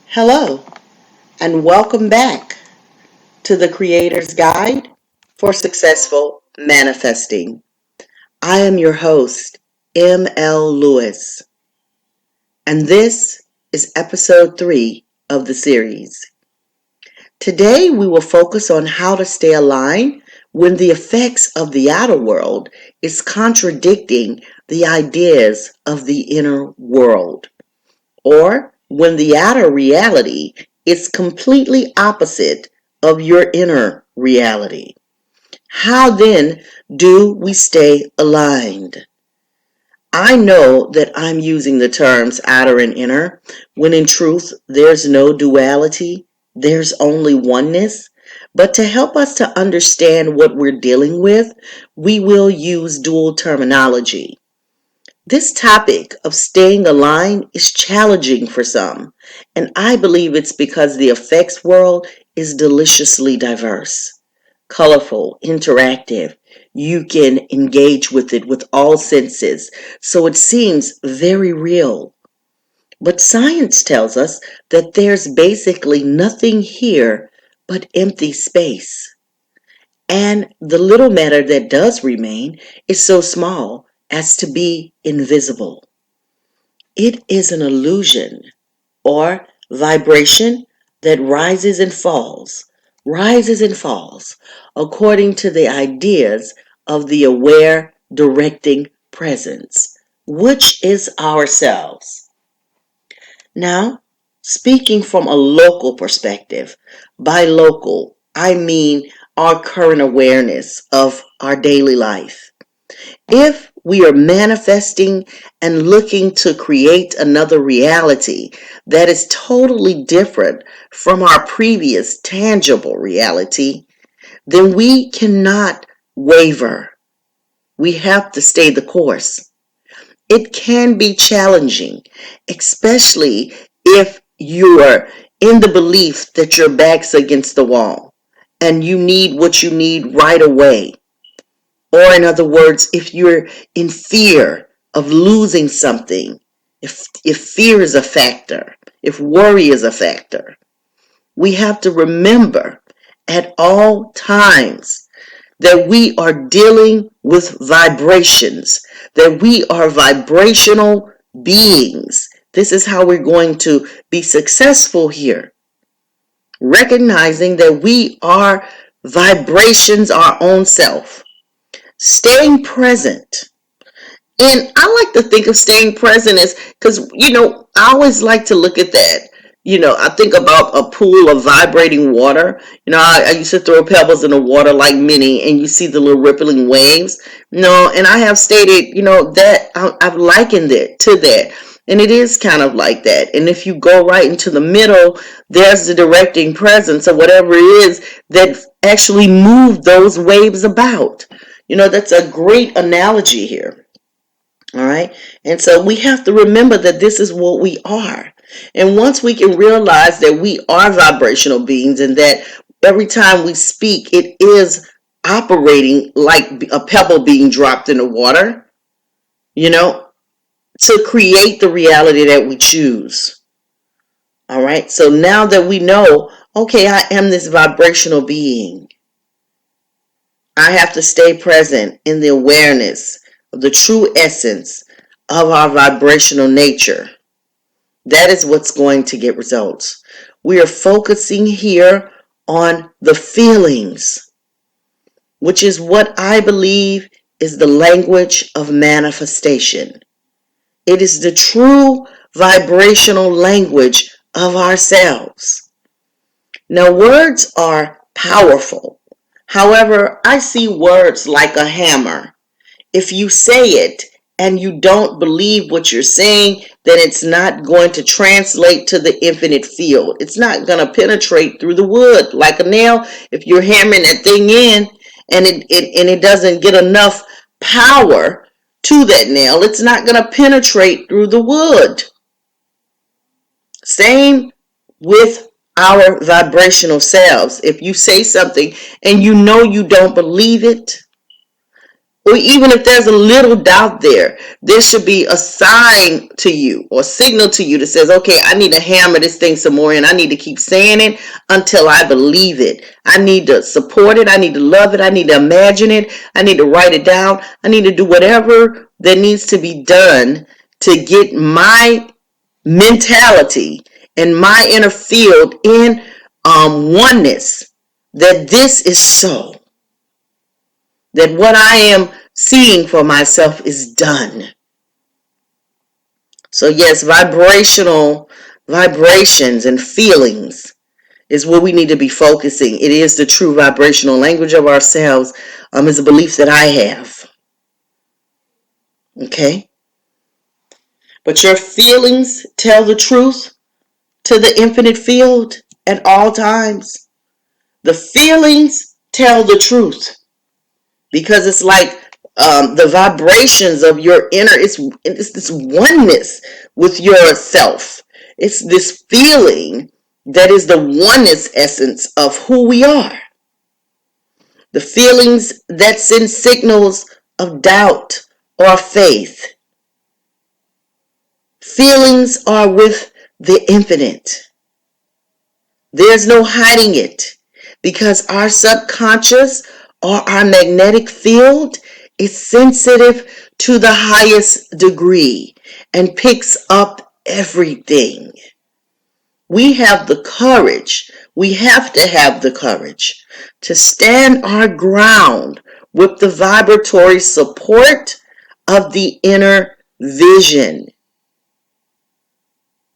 Hello, and welcome back to the Creator's Guide for Successful Manifesting. I am your host, M.L. Lewis, and this is episode 3 of the series. Today, we will focus on how to stay aligned when the effects of the outer world is contradicting the ideas of the inner world, or when the outer reality is completely opposite of your inner reality. How then do we stay aligned? I know that I'm using the terms outer and inner when in truth there's no duality, there's only oneness. But to help us to understand what we're dealing with, we will use dual terminology. This topic of staying aligned is challenging for some, and I believe it's because the effects world is deliciously diverse, colorful, interactive. You can engage with it with all senses, so it seems very real. But science tells us that there's basically nothing here but empty space. And the little matter that does remain is so small as to be invisible. It is an illusion or vibration that rises and falls, according to the ideas of the aware directing presence, which is ourselves. Now, speaking from a local perspective, by local, I mean our current awareness of our daily life. If we are manifesting and looking to create another reality that is totally different from our previous tangible reality, then we cannot waver. We have to stay the course. It can be challenging, especially if you are in the belief that your back's against the wall and you need what you need right away. Or in other words, if you're in fear of losing something, if fear is a factor, if worry is a factor, we have to remember at all times that we are dealing with vibrations, that we are vibrational beings. This is how we're going to be successful here. Recognizing that we are vibrations, our own self. Staying present. And I like to think of staying present as, because, I always like to look at that. I think about a pool of vibrating water. I used to throw pebbles in the water like Minnie, and you see the little rippling waves. And I have stated, that I've likened it to that. And it is kind of like that. And if you go right into the middle, there's the directing presence of whatever it is that actually moved those waves about. That's a great analogy here. All right. And so we have to remember that this is what we are. And once we can realize that we are vibrational beings and that every time we speak, it is operating like a pebble being dropped in the water, to create the reality that we choose. All right. So now that we know, okay, I am this vibrational being, I have to stay present in the awareness of the true essence of our vibrational nature. That is what's going to get results. We are focusing here on the feelings, which is what I believe is the language of manifestation. It is the true vibrational language of ourselves. Now, words are powerful. However, I see words like a hammer. If you say it and you don't believe what you're saying, then it's not going to translate to the infinite field. It's not going to penetrate through the wood like a nail. If you're hammering that thing in and it doesn't get enough power to that nail, it's not going to penetrate through the wood. Same with our vibrational selves. If you say something and you know you don't believe it, or even if there's a little doubt there should be a sign to you or signal to you that says, okay, I need to hammer this thing some more and I need to keep saying it until I believe it. I need to support it. I need to love it. I need to imagine it. I need to write it down. I need to do whatever that needs to be done to get my mentality and my inner field in oneness, that this is so, that what I am seeing for myself is done. So yes, vibrations and feelings is where we need to be focusing. It is the true vibrational language of ourselves, is a belief that I have. Okay? But your feelings tell the truth to the infinite field at all times. The feelings tell the truth. Because it's like the vibrations of your inner, it's this oneness with yourself. It's this feeling that is the oneness essence of who we are. The feelings that send signals of doubt or faith. Feelings are with the infinite. There's no hiding it, because our subconscious or our magnetic field is sensitive to the highest degree and picks up everything. We have the courage, we have to have the courage to stand our ground with the vibratory support of the inner vision.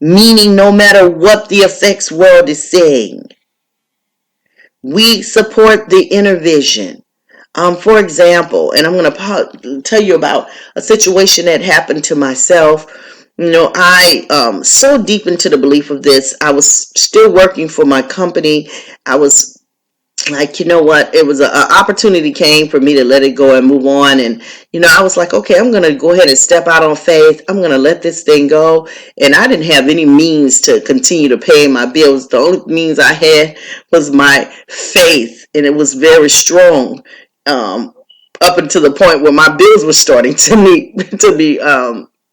Meaning, no matter what the effects world is saying, we support the inner vision. For example, and I'm going to tell you about a situation that happened to myself. I so deep into the belief of this, I was still working for my company. I was like, you know what, it was an opportunity came for me to let it go and move on. And, I was like, okay, I'm going to go ahead and step out on faith. I'm going to let this thing go. And I didn't have any means to continue to pay my bills. The only means I had was my faith. And it was very strong up until the point where my bills were starting to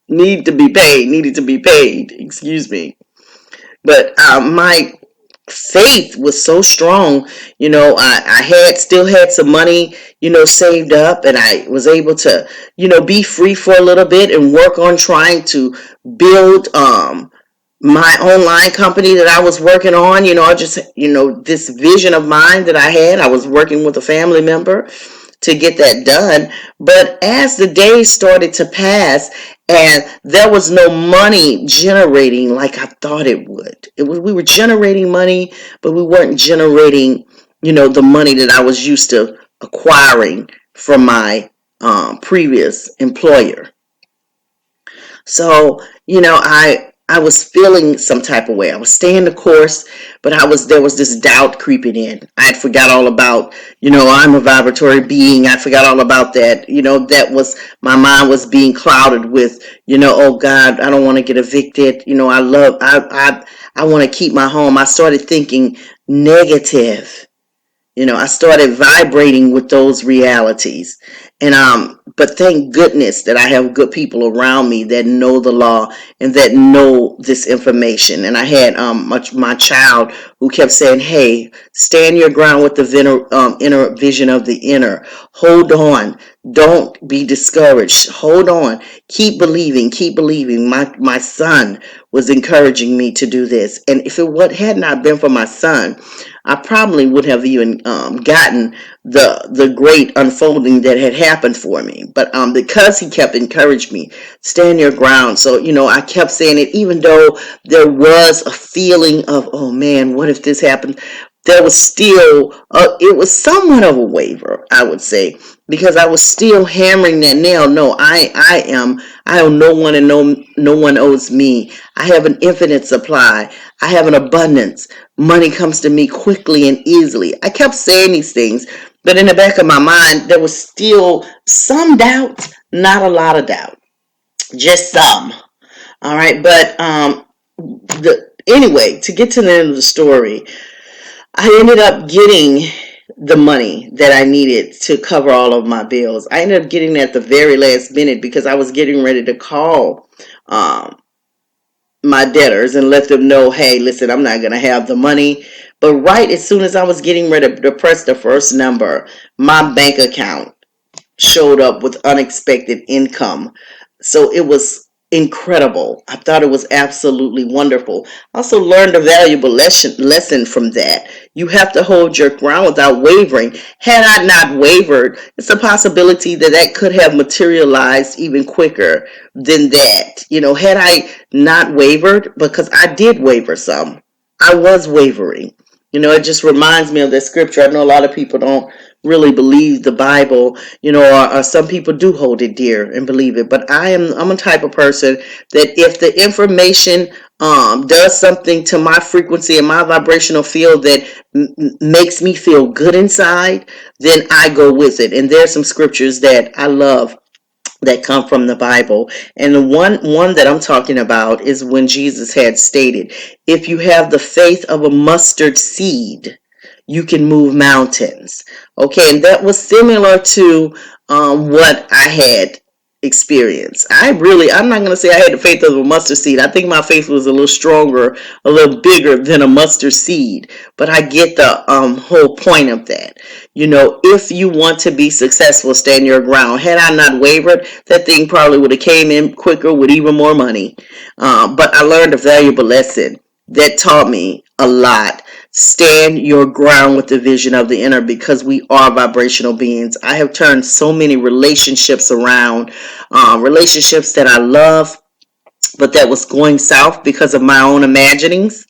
needed to be paid. Excuse me. But my faith was so strong. I still had some money, saved up, and I was able to, be free for a little bit and work on trying to build my online company that I was working on. This vision of mine that I had, I was working with a family member to get that done. But as the days started to pass and there was no money generating like I thought it would. We were generating money, but we weren't generating, the money that I was used to acquiring from my previous employer. So, I was feeling some type of way. I was staying the course, but there was this doubt creeping in. I had forgot all about, I'm a vibratory being. I forgot all about that. My mind was being clouded with, oh God, I don't want to get evicted. I want to keep my home. I started thinking negative. I started vibrating with those realities. And but thank goodness that I have good people around me that know the law and that know this information. And I had my child who kept saying, hey, stand your ground with the inner vision of the inner. Hold on. Don't be discouraged. Hold on. Keep believing. Keep believing. My son was encouraging me to do this. And if it had not been for my son, I probably would have even gotten the great unfolding that had happened for me. But because he kept encouraging me, stand your ground. So, I kept saying it, even though there was a feeling of, oh man, what if this happened? There was still, it was somewhat of a waiver, I would say, because I was still hammering that nail. No, I owe no one and no one owes me. I have an infinite supply. I have an abundance. Money comes to me quickly and easily. I kept saying these things, but in the back of my mind, there was still some doubt, not a lot of doubt, just some. All right, but anyway, to get to the end of the story, I ended up getting the money that I needed to cover all of my bills. I ended up getting it at the very last minute because I was getting ready to call my debtors and let them know, hey, listen, I'm not going to have the money. But right as soon as I was getting ready to press the first number, my bank account showed up with unexpected income. So it was incredible. I thought it was absolutely wonderful. I also learned a valuable lesson from that. You have to hold your ground without wavering. Had I not wavered, it's a possibility that that could have materialized even quicker than that. Had I not wavered, because I did waver some, I was wavering. It just reminds me of that scripture. I know a lot of people don't really believe the Bible, or some people do hold it dear and believe it. But I'm a type of person that if the information does something to my frequency and my vibrational field that makes me feel good inside, then I go with it. And there's some scriptures that I love that come from the Bible. And the one that I'm talking about is when Jesus had stated, if you have the faith of a mustard seed, you can move mountains. Okay, and that was similar to what I had experienced. I'm not going to say I had the faith of a mustard seed. I think my faith was a little stronger, a little bigger than a mustard seed. But I get the whole point of that. If you want to be successful, stand your ground. Had I not wavered, that thing probably would have came in quicker with even more money. But I learned a valuable lesson that taught me a lot. Stand your ground with the vision of the inner, because we are vibrational beings. I have turned so many relationships around, relationships that I love, but that was going south because of my own imaginings.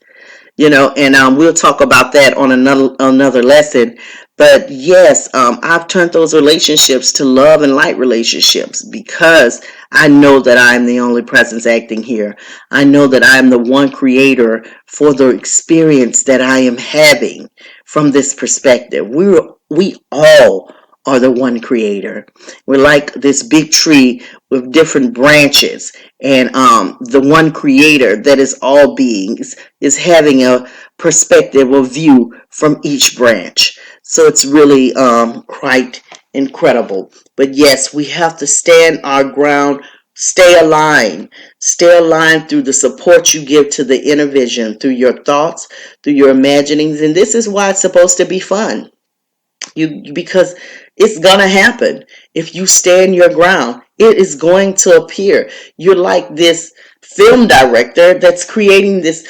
And we'll talk about that on another lesson. But yes, I've turned those relationships to love and light relationships because I know that I am the only presence acting here. I know that I am the one creator for the experience that I am having from this perspective. We all are the one creator. We're like this big tree with different branches, and the one creator that is all beings is having a perspective or view from each branch. So it's really quite incredible. But yes, we have to stand our ground. Stay aligned. Stay aligned through the support you give to the inner vision, through your thoughts, through your imaginings. And this is why it's supposed to be fun. Because it's gonna happen. If you stand your ground, it is going to appear. You're like this film director that's creating this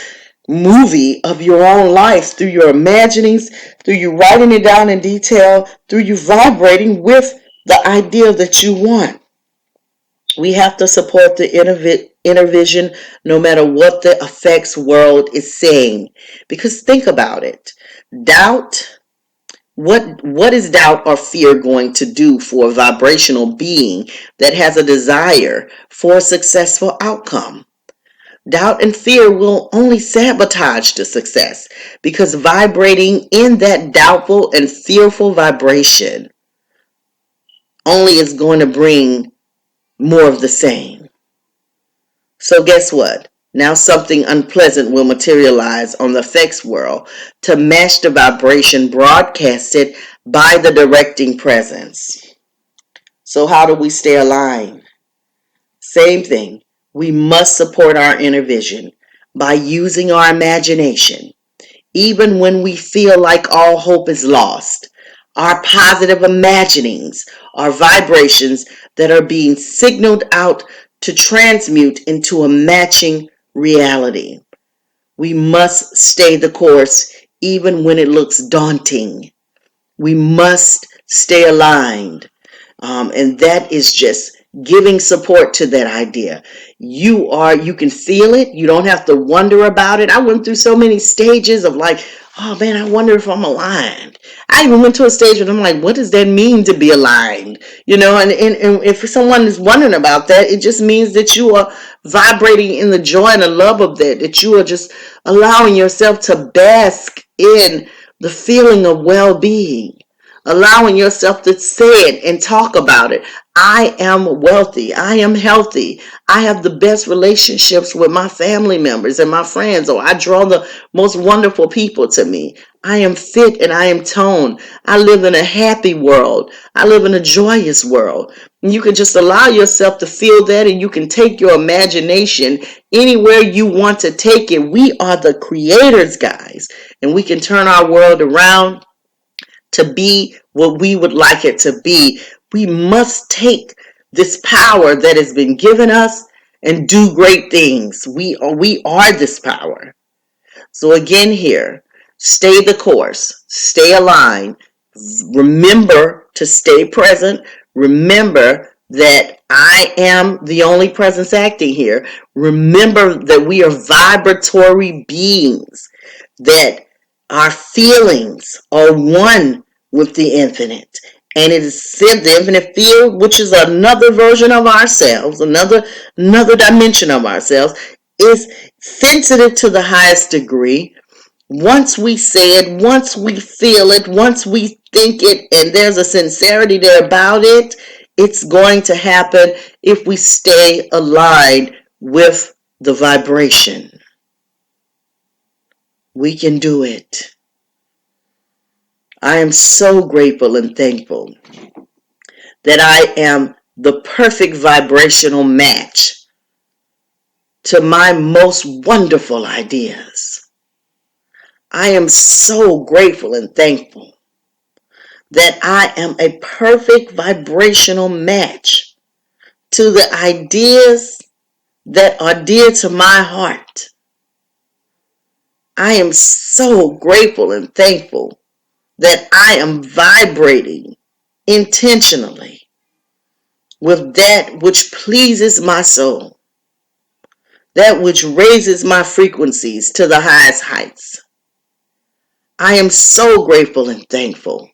movie of your own life through your imaginings, through you writing it down in detail, through you vibrating with the idea that you want. We have to support the inner vision no matter what the effects world is saying. Because think about it. Doubt, what is doubt or fear going to do for a vibrational being that has a desire for a successful outcome? Doubt and fear will only sabotage the success, because vibrating in that doubtful and fearful vibration only is going to bring more of the same. So guess what? Now something unpleasant will materialize on the effects world to match the vibration broadcasted by the directing presence. So how do we stay aligned? Same thing. We must support our inner vision by using our imagination. Even when we feel like all hope is lost, our positive imaginings are vibrations that are being signaled out to transmute into a matching reality. We must stay the course even when it looks daunting. We must stay aligned. And that is just giving support to that idea. You can feel it. You don't have to wonder about it. I went through so many stages of like, oh man, I wonder if I'm aligned. I even went to a stage where I'm like, what does that mean to be aligned? And if someone is wondering about that, it just means that you are vibrating in the joy and the love of that you are just allowing yourself to bask in the feeling of well-being, allowing yourself to say it and talk about it. I am wealthy. I am healthy. I have the best relationships with my family members and my friends, or I draw the most wonderful people to me. I am fit and I am toned. I live in a happy world. I live in a joyous world. And you can just allow yourself to feel that, and you can take your imagination anywhere you want to take it. We are the creators, guys, and we can turn our world around to be what we would like it to be. We must take this power that has been given us and do great things. We are this power. So again here, stay the course, stay aligned, remember to stay present, remember that I am the only presence acting here. Remember that we are vibratory beings, that our feelings are one with the infinite. And it is the infinite field, which is another version of ourselves, another dimension of ourselves, is sensitive to the highest degree. Once we say it, once we feel it, once we think it, and there's a sincerity there about it, it's going to happen if we stay aligned with the vibration. We can do it. I am so grateful and thankful that I am the perfect vibrational match to my most wonderful ideas. I am so grateful and thankful that I am a perfect vibrational match to the ideas that are dear to my heart. I am so grateful and thankful that I am vibrating intentionally with that which pleases my soul, that which raises my frequencies to the highest heights. I am so grateful and thankful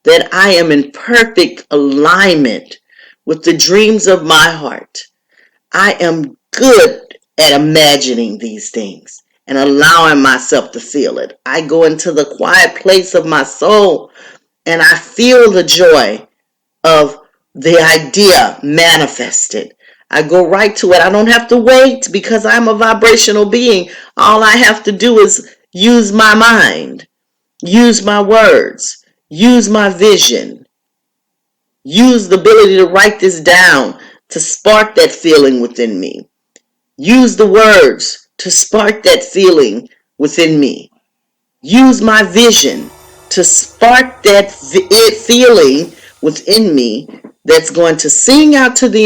that I am in perfect alignment with the dreams of my heart. I am good at imagining these things and allowing myself to feel it. I go into the quiet place of my soul and I feel the joy of the idea manifested. I go right to it. I don't have to wait because I'm a vibrational being. All I have to do is use my mind, use my words, use my vision, use the ability to write this down to spark that feeling within me. Use the words to spark that feeling within me. Use my vision to spark that feeling within me that's going to sing out to the